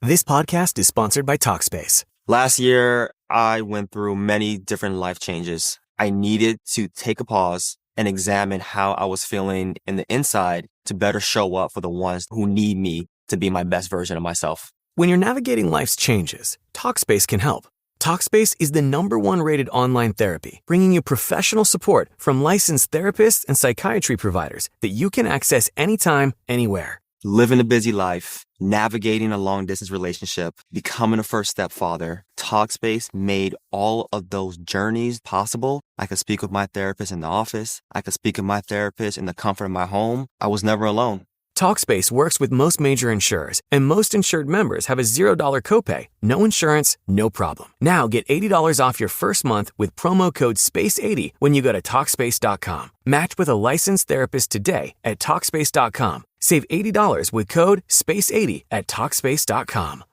This podcast is sponsored by Talkspace. Last year, I went through many different life changes. I needed to take a pause and examine how I was feeling in the inside to better show up for the ones who need me to be my best version of myself. When you're navigating life's changes, Talkspace can help. Talkspace is the #1 rated online therapy, bringing you professional support from licensed therapists and psychiatry providers that you can access anytime, anywhere. Living a busy life, navigating a long-distance relationship, becoming a first-step father, Talkspace made all of those journeys possible. I could speak with my therapist in the office. I could speak with my therapist in the comfort of my home. I was never alone. Talkspace works with most major insurers, and most insured members have a $0 copay. No insurance, no problem. Now get $80 off your first month with promo code SPACE80 when you go to Talkspace.com. Match with a licensed therapist today at Talkspace.com. Save $80 with code SPACE80 at Talkspace.com.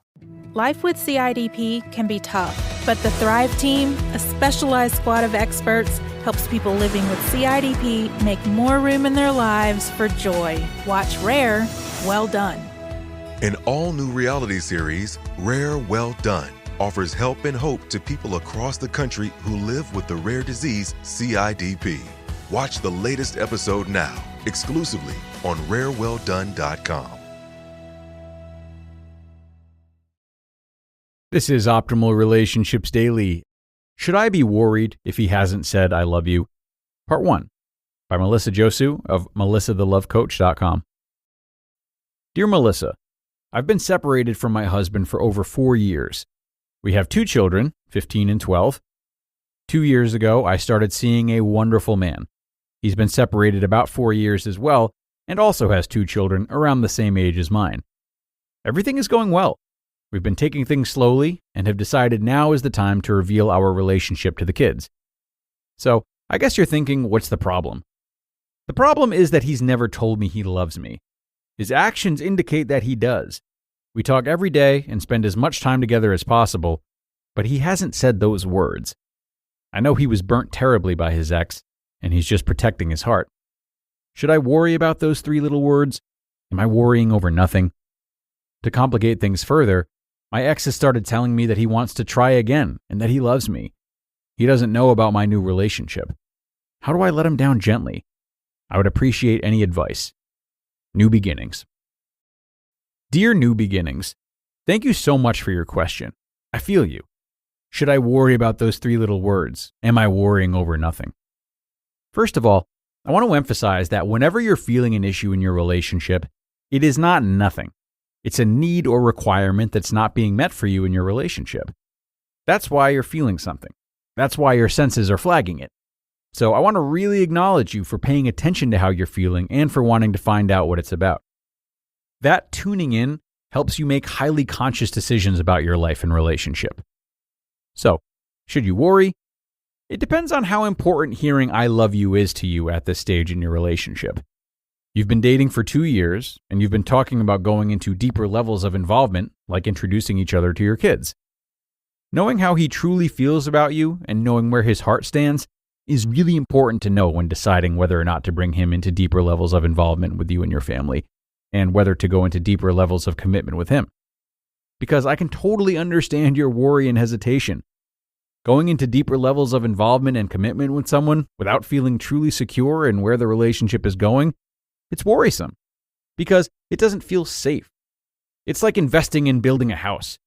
Life with CIDP can be tough, but the Thrive Team, a specialized squad of experts, helps people living with CIDP make more room in their lives for joy. Watch Rare, Well Done. An all-new reality series, Rare Well Done, offers help and hope to people across the country who live with the rare disease CIDP. Watch the latest episode now, exclusively on rarewelldone.com. This is Optimal Relationships Daily. Should I be worried if he hasn't said I love you? Part 1, by Melissa Josue of melissathelovecoach.com. Dear Melissa, I've been separated from my husband for over 4 years. We have 2 children, 15 and 12. 2 years ago, I started seeing a wonderful man. He's been separated about 4 years as well, and also has 2 children around the same age as mine. Everything is going well. We've been taking things slowly and have decided now is the time to reveal our relationship to the kids. So, I guess you're thinking, what's the problem? The problem is that he's never told me he loves me. His actions indicate that he does. We talk every day and spend as much time together as possible, but he hasn't said those words. I know he was burnt terribly by his ex, and he's just protecting his heart. Should I worry about those 3 little words? Am I worrying over nothing? To complicate things further, my ex has started telling me that he wants to try again and that he loves me. He doesn't know about my new relationship. How do I let him down gently? I would appreciate any advice. New Beginnings. Dear New Beginnings, thank you so much for your question. I feel you. Should I worry about those 3 little words? Am I worrying over nothing? First of all, I want to emphasize that whenever you're feeling an issue in your relationship, it is not nothing. It's a need or requirement that's not being met for you in your relationship. That's why you're feeling something. That's why your senses are flagging it. So I want to really acknowledge you for paying attention to how you're feeling and for wanting to find out what it's about. That tuning in helps you make highly conscious decisions about your life and relationship. So, should you worry? It depends on how important hearing I love you is to you at this stage in your relationship. You've been dating for 2 years, and you've been talking about going into deeper levels of involvement, like introducing each other to your kids. Knowing how he truly feels about you and knowing where his heart stands is really important to know when deciding whether or not to bring him into deeper levels of involvement with you and your family, and whether to go into deeper levels of commitment with him. Because I can totally understand your worry and hesitation. Going into deeper levels of involvement and commitment with someone without feeling truly secure in where the relationship is going, it's worrisome because it doesn't feel safe. It's like investing in building a house.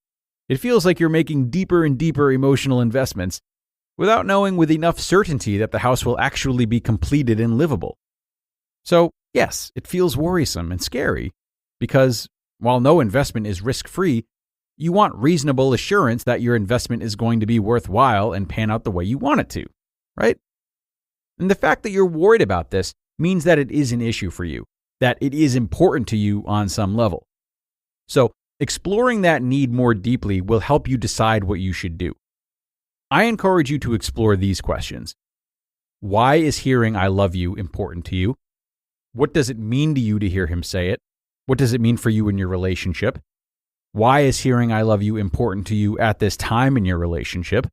It feels like you're making deeper and deeper emotional investments without knowing with enough certainty that the house will actually be completed and livable. So, yes, it feels worrisome and scary because while no investment is risk-free, you want reasonable assurance that your investment is going to be worthwhile and pan out the way you want it to, right? And the fact that you're worried about this means that it is an issue for you, that it is important to you on some level. So, exploring that need more deeply will help you decide what you should do. I encourage you to explore these questions. Why is hearing I love you important to you? What does it mean to you to hear him say it? What does it mean for you in your relationship? Why is hearing I love you important to you at this time in your relationship?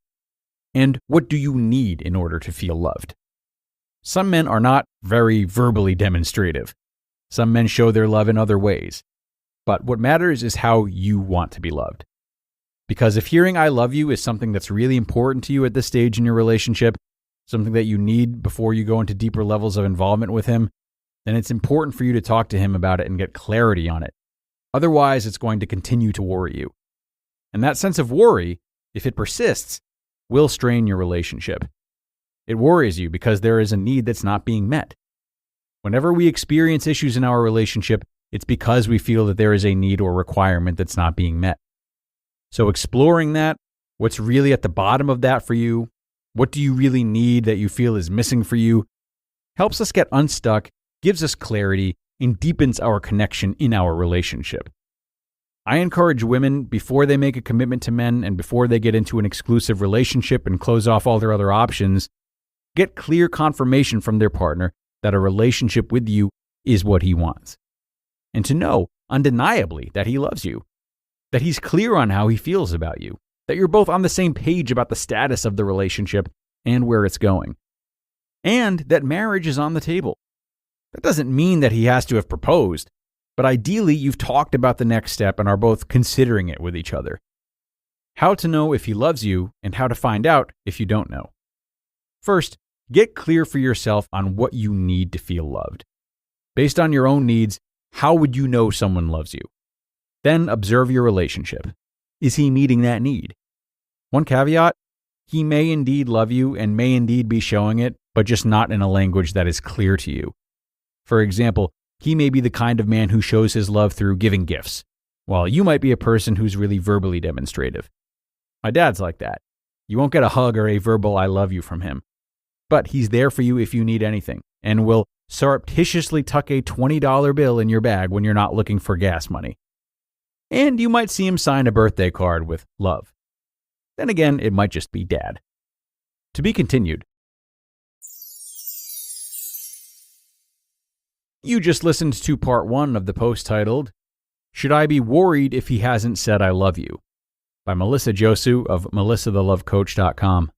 And what do you need in order to feel loved? Some men are not very verbally demonstrative. Some men show their love in other ways. But what matters is how you want to be loved. Because if hearing I love you is something that's really important to you at this stage in your relationship, something that you need before you go into deeper levels of involvement with him, then it's important for you to talk to him about it and get clarity on it. Otherwise, it's going to continue to worry you. And that sense of worry, if it persists, will strain your relationship. It worries you because there is a need that's not being met. Whenever we experience issues in our relationship, it's because we feel that there is a need or requirement that's not being met. So exploring that, what's really at the bottom of that for you, what do you really need that you feel is missing for you, helps us get unstuck, gives us clarity, and deepens our connection in our relationship. I encourage women, before they make a commitment to men and before they get into an exclusive relationship and close off all their other options, get clear confirmation from their partner that a relationship with you is what he wants. And to know undeniably that he loves you, that he's clear on how he feels about you, that you're both on the same page about the status of the relationship and where it's going, and that marriage is on the table. That doesn't mean that he has to have proposed, but ideally you've talked about the next step and are both considering it with each other. How to know if he loves you and how to find out if you don't know. First, get clear for yourself on what you need to feel loved. Based on your own needs, how would you know someone loves you? Then observe your relationship. Is he meeting that need? One caveat, he may indeed love you and may indeed be showing it, but just not in a language that is clear to you. For example, he may be the kind of man who shows his love through giving gifts, while you might be a person who's really verbally demonstrative. My dad's like that. You won't get a hug or a verbal I love you from him. But he's there for you if you need anything, and will surreptitiously tuck a $20 bill in your bag when you're not looking for gas money. And you might see him sign a birthday card with love. Then again, it might just be dad. To be continued. You just listened to part 1 of the post titled, Should I Be Worried If He Hasn't Said I Love You? By Melissa Josue of melissathelovecoach.com.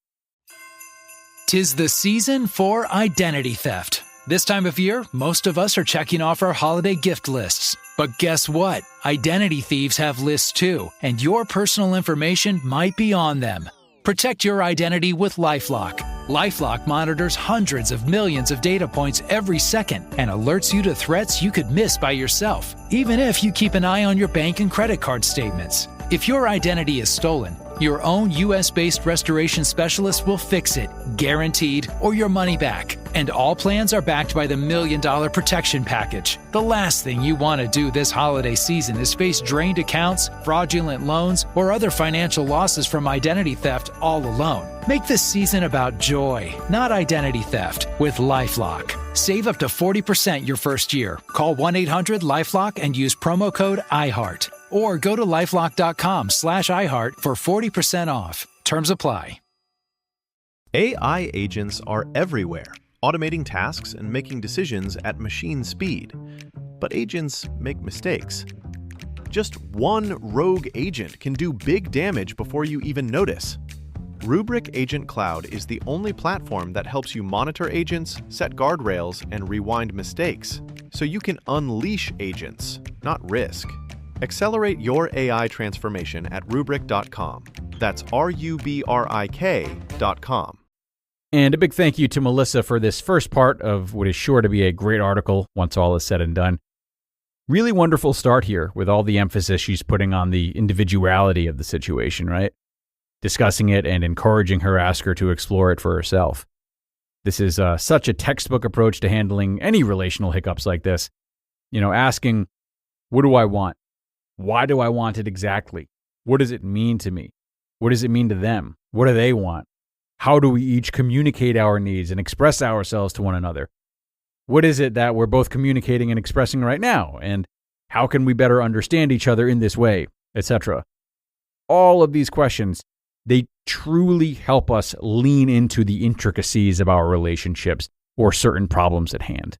'Tis the season for identity theft. This time of year, most of us are checking off our holiday gift lists. But guess what? Identity thieves have lists too, and your personal information might be on them. Protect your identity with LifeLock. LifeLock monitors hundreds of millions of data points every second and alerts you to threats you could miss by yourself, even if you keep an eye on your bank and credit card statements. If your identity is stolen, your own U.S.-based restoration specialist will fix it, guaranteed, or your money back. And all plans are backed by the $1 Million Protection Package. The last thing you want to do this holiday season is face drained accounts, fraudulent loans, or other financial losses from identity theft all alone. Make this season about joy, not identity theft, with LifeLock. Save up to 40% your first year. Call 1-800-LifeLock and use promo code IHEART. Or go to lifelock.com/iHeart for 40% off. Terms apply. AI agents are everywhere, automating tasks and making decisions at machine speed. But agents make mistakes. Just one rogue agent can do big damage before you even notice. Rubrik Agent Cloud is the only platform that helps you monitor agents, set guardrails, and rewind mistakes, so you can unleash agents, not risk. Accelerate your AI transformation at Rubrik.com. That's RUBRIK.com. And a big thank you to Melissa for this first part of what is sure to be a great article once all is said and done. Really wonderful start here with all the emphasis she's putting on the individuality of the situation, right? Discussing it and encouraging her asker to explore it for herself. This is such a textbook approach to handling any relational hiccups like this. Asking, what do I want? Why do I want it exactly? What does it mean to me? What does it mean to them? What do they want? How do we each communicate our needs and express ourselves to one another? What is it that we're both communicating and expressing right now? And how can we better understand each other in this way, etc.? All of these questions, they truly help us lean into the intricacies of our relationships or certain problems at hand.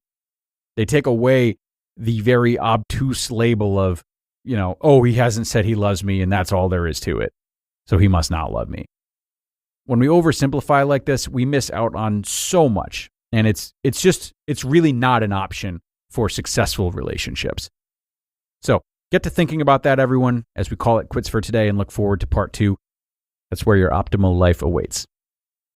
They take away the very obtuse label of, he hasn't said he loves me and that's all there is to it, so he must not love me. When we oversimplify like this, we miss out on so much, and it's really not an option for successful relationships. So Get to thinking about that, everyone, as we call it quits for today and look forward to part 2. That's where your optimal life awaits.